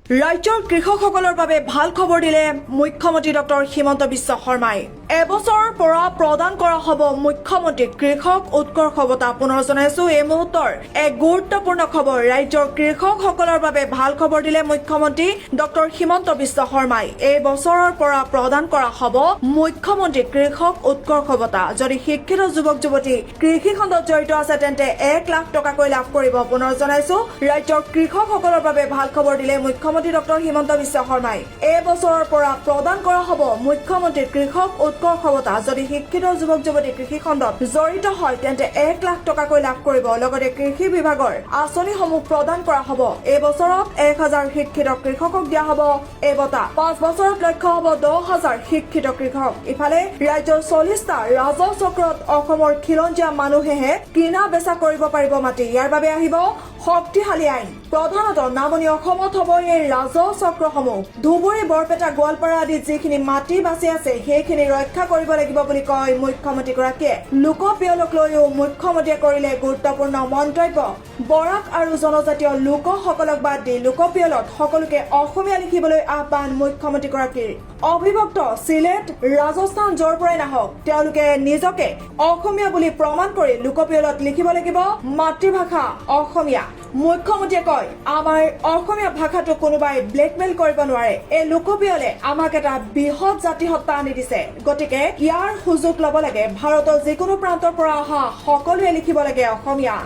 ৰাজ্যৰ কৃষকসকলৰ বাবে ভাল খবৰ দিলে মুখ্যমন্ত্ৰী ডক্টৰ হিমন্ত বিশ্ব শৰ্মাই। এবছৰৰ পৰা প্ৰদান কৰা হ'ব মুখ্যমন্ত্ৰী কৃষক উৎকৰ্ষ বঁটা। পুনৰ জনাইছো এই মুহূৰ্তৰ এক গুৰুত্বপূৰ্ণ খবৰ। ৰাজ্যৰ কৃষকসকলৰ বাবে ভাল খবৰ দিলে মুখ্যমন্ত্ৰী ডক্টৰ হিমন্ত বিশ্ব শৰ্মাই। এই বছৰৰ পৰা প্ৰদান কৰা হ'ব মুখ্যমন্ত্ৰী কৃষক উৎকৰ্ষ বঁটা। যদি শিক্ষিত যুৱক যুৱতী কৃষি খণ্ডত জড়িত আছে তেন্তে 1 লাখ টকাকৈ লাভ কৰিব। পুনৰ জনাইছো ৰাজ্যৰ কৃষকসকলৰ বাবে ভাল খবৰ দিলে মুখ্যমন্ত্ৰী ডক্টৰ হিমন্ত বিশ্ব শৰ্মাই। এই বছৰৰ পৰা প্ৰদান কৰা হ'ব মুখ্যমন্ত্ৰী কৃষক উৎকৰ্ষ বঁটা। যদি শিক্ষিত যুৱক যুৱতী কৃষি খণ্ডত জড়িত হয় তেন্তে 1 লাখ টকাকৈ লাভ কৰিব। লগতে কৃষি বিভাগৰ আঁচনিসমূহ প্ৰদান কৰা হ'ব। এই বছৰত 1000 শিক্ষিত কৃষকক দিয়া হ'ব এই বঁটা। 5 বছৰত লক্ষ্য হ'ব 10,000 শিক্ষিত কৃষক। ইফালে ৰাজ্যৰ 40টা ৰাজহ চক্ৰত অসমৰ খিলঞ্জীয়া মানুহেহে কিনা বেচা কৰিব পাৰিব মাটি। ইয়াৰ বাবে আহিব শক্তিশালী আইন। প্ৰধানত নামনি অসমত হ'ব এই ৰাজহ চক্ৰসমূহ। ধুবুৰী, বৰপেটা, গোৱালপাৰা আদি যিখিনি মাটি বাচি আছে সেইখিনি ৰক্ষা কৰিব লাগিব বুলি কয় মুখ্যমন্ত্ৰীগৰাকীয়ে। লোকপিয়লক লৈও মুখ্যমন্ত্ৰীয়ে কৰিলে গুৰুত্বপূৰ্ণ মন্তব্য। বৰাক আৰু জনজাতীয় লোকসকলক বাদ দি লোকপিয়লত সকলোকে অসমীয়া লিখিবলৈ আহ্বান মুখ্যমন্ত্ৰীগৰাকীৰ। অবিভক্ত চিলেট, ৰাজস্থান য'ৰ পৰাই নাহক তেওঁলোকে নিজকে অসমীয়া বুলি প্ৰমাণ কৰি লোকপিয়লত লিখিব লাগিব মাতৃভাষা অসমীয়া। মুখ্যমন্ত্ৰীয়ে কয়, আমাৰ অসমীয়া ভাষাটো কোনোবাই ব্লেকমেইল কৰিব নোৱাৰে। এই লোকপিয়লে আমাক এটা বৃহৎ জাতিসত্তা আনি দিছে। গতিকে ইয়াৰ সুযোগ ল'ব লাগে। ভাৰতৰ যিকোনো প্ৰান্তৰ পৰা অহা সকলোৱে লিখিব লাগে অসমীয়া।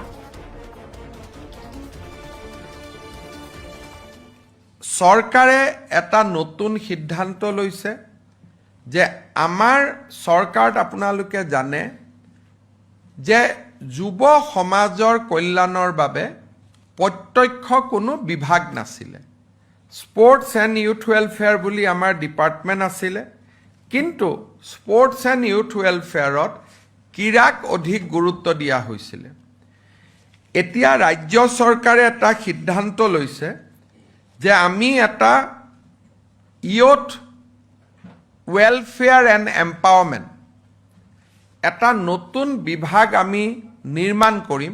চৰকাৰে এটা নতুন সিদ্ধান্ত লৈছে যে আমাৰ চৰকাৰত আপোনালোকে জানে যে যুৱ সমাজৰ কল্যাণৰ বাবে প্ৰত্যক্ষ কোনো বিভাগ নাছিলে। স্পৰ্টছ এণ্ড ইউথ ৱেলফেয়াৰ বুলি আমাৰ ডিপাৰ্টমেণ্ট আছিলে, কিন্তু স্পৰ্টছ এণ্ড ইউথ ৱেলফেয়াৰত ক্ৰীড়াক অধিক গুৰুত্ব দিয়া হৈছিলে। এতিয়া ৰাজ্য চৰকাৰে এটা সিদ্ধান্ত লৈছে যে আমি এটা ইয়থ ৱেলফেয়াৰ এণ্ড এম্পাৱাৰমেণ্ট এটা নতুন বিভাগ আমি নিৰ্মাণ কৰিম,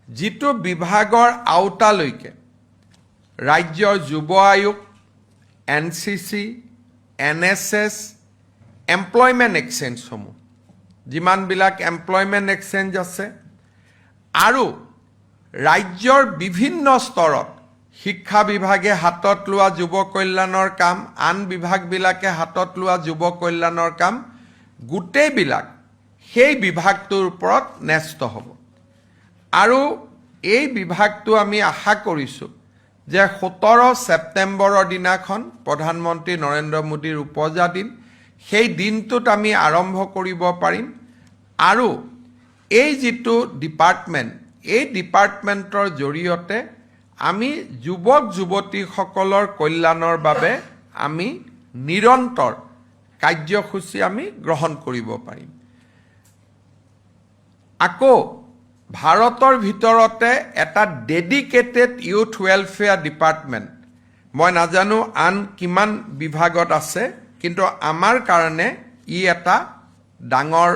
যিটো বিভাগৰ আওতালৈকে ৰাজ্যৰ যুৱ আয়োগ, NCC, NSS, এমপ্লয়মেণ্ট এক্সচেঞ্জসমূহ যিমানবিলাক এমপ্লয়মেণ্ট এক্সচেঞ্জ আছে আৰু ৰাজ্যৰ বিভিন্ন স্তৰত শিক্ষা বিভাগে হাতত লোৱা যুৱ কল্যাণৰ কাম, আন বিভাগবিলাকে হাতত লোৱা যুৱ কল্যাণৰ কাম গোটেইবিলাক সেই বিভাগটোৰ ওপৰত ন্যস্ত হ'ব। আৰু এই বিভাগটো আমি আশা কৰিছোঁ যে 17 ছেপ্টেম্বৰৰ দিনাখন প্ৰধানমন্ত্ৰী নৰেন্দ্ৰ মোদীৰ উপজা দিন, সেই দিনটোত আমি আৰম্ভ কৰিব পাৰিম। আৰু এই যিটো ডিপাৰ্টমেণ্ট, এই ডিপাৰ্টমেণ্টৰ জৰিয়তে আমি যুৱক যুৱতীসকলৰ কল্যাণৰ বাবে আমি নিৰন্তৰ কাৰ্যসূচী আমি গ্ৰহণ কৰিব পাৰিম। আকৌ ভাৰতৰ ভিতৰতে এটা ডেডিকেটেড ইউথ ৱেলফেয়াৰ ডিপাৰ্টমেণ্ট, মই নাজানো আন কিমান বিভাগত আছে, কিন্তু আমাৰ কাৰণে ই এটা ডাঙৰ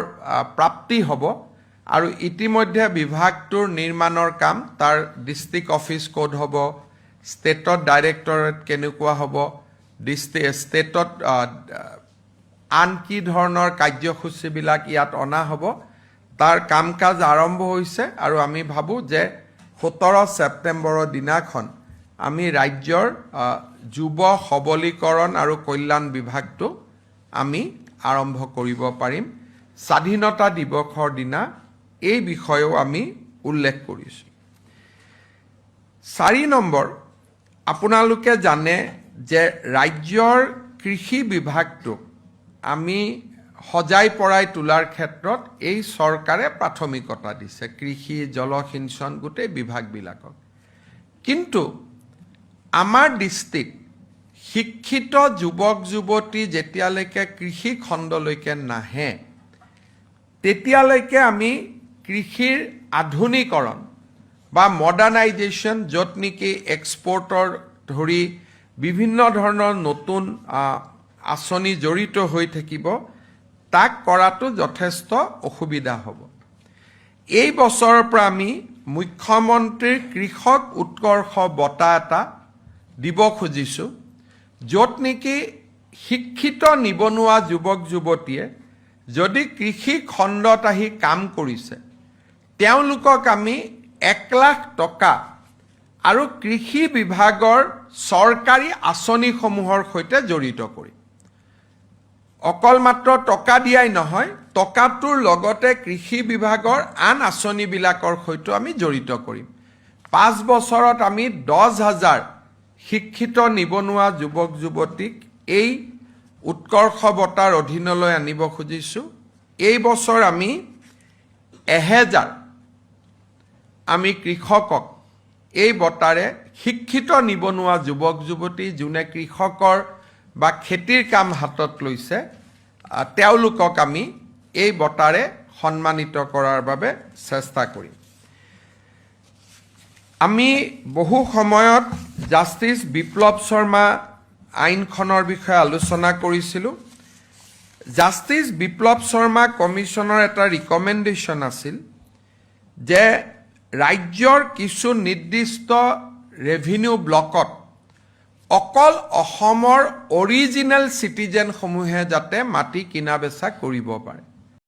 প্ৰাপ্তি হ'ব। আৰু ইতিমধ্যে বিভাগটোৰ নিৰ্মাণৰ কাম, তাৰ ডিষ্ট্ৰিক্ট অফিচ ক'ত হ'ব, ষ্টেটত ডাইৰেক্টৰেট কেনেকুৱা হ'ব, ষ্টেটত আন কি ধৰণৰ কাৰ্যসূচীবিলাক ইয়াত অনা হ'ব, তাৰ কাম কাজ আৰম্ভ হৈছে। আৰু আমি ভাবোঁ যে 17 ছেপ্টেম্বৰৰ দিনাখন আমি ৰাজ্যৰ যুৱ সবলীকৰণ আৰু কল্যাণ বিভাগটো আমি আৰম্ভ কৰিব পাৰিম। স্বাধীনতা দিৱসৰ দিনা এই বিষয়েও আমি উল্লেখ কৰিছোঁ। 4 নম্বৰ, আপোনালোকে জানে যে ৰাজ্যৰ কৃষি বিভাগটোক আমি সজাই পৰাই তোলাৰ ক্ষেত্ৰত এই চৰকাৰে প্ৰাথমিকতা দিছে, কৃষি, জলসিঞ্চন গোটেই বিভাগবিলাকক। কিন্তু আমাৰ দৃষ্টিত শিক্ষিত যুৱক যুৱতী যেতিয়ালৈকে কৃষি খণ্ডলৈকে নাহে তেতিয়ালৈকে আমি কৃষিৰ আধুনিকৰণ বা মডাৰ্ণাইজেশ্যন, য'ত নেকি এক্সপৰ্টৰ ধৰি বিভিন্ন ধৰণৰ নতুন আঁচনি জড়িত হৈ থাকিব, তাক কৰাটো যথেষ্ট অসুবিধা হ'ব। এই বছৰৰ পৰা আমি মুখ্যমন্ত্ৰীৰ কৃষক উৎকৰ্ষ বঁটা এটা দিব খুজিছোঁ, য'ত নেকি শিক্ষিত নিবনুৱা যুৱক যুৱতীয়ে যদি কৃষি খণ্ডত আহি কাম কৰিছে, তেওঁলোকক আমি 1 লাখ টকা আৰু কৃষি বিভাগৰ চৰকাৰী আঁচনিসমূহৰ সৈতে জড়িত কৰিম। অকল মাত্ৰ টকা দিয়াই নহয়, টকাটোৰ লগতে কৃষি বিভাগৰ আন আঁচনিবিলাকৰ সৈতে আমি জড়িত কৰিম। 5 বছৰত আমি 10,000 শিক্ষিত নিবনুৱা যুৱক যুৱতীক এই উৎকৰ্ষ বঁটাৰ অধীনলৈ আনিব খুজিছোঁ। এই বছৰ আমি 1000 আমি কৃষকক এই বঁটাৰে শিক্ষিত নিবনুৱা যুৱক যুৱতী যোনে কৃষকৰ বা খেতিৰ কাম হাতত লৈছে, তেওঁলোকক আমি এই বঁটাৰে সন্মানিত কৰাৰ বাবে চেষ্টা কৰিম। আমি বহু সময়ত জাষ্টিছ বিপ্লৱ শৰ্মা আইনখনৰ বিষয়ে আলোচনা কৰিছিলোঁ। জাষ্টিছ বিপ্লৱ শৰ্মা কমিশ্যনৰ এটা ৰিকমেণ্ডেশ্যন আছিল যে ৰাজ্যৰ কিছু নিৰ্দিষ্ট ৰেভিনিউ ব্লকত অকল অসমৰ অৰিজিনেল চিটিজেনসমূহে যাতে মাটি কিনা বেচা কৰিব পাৰে।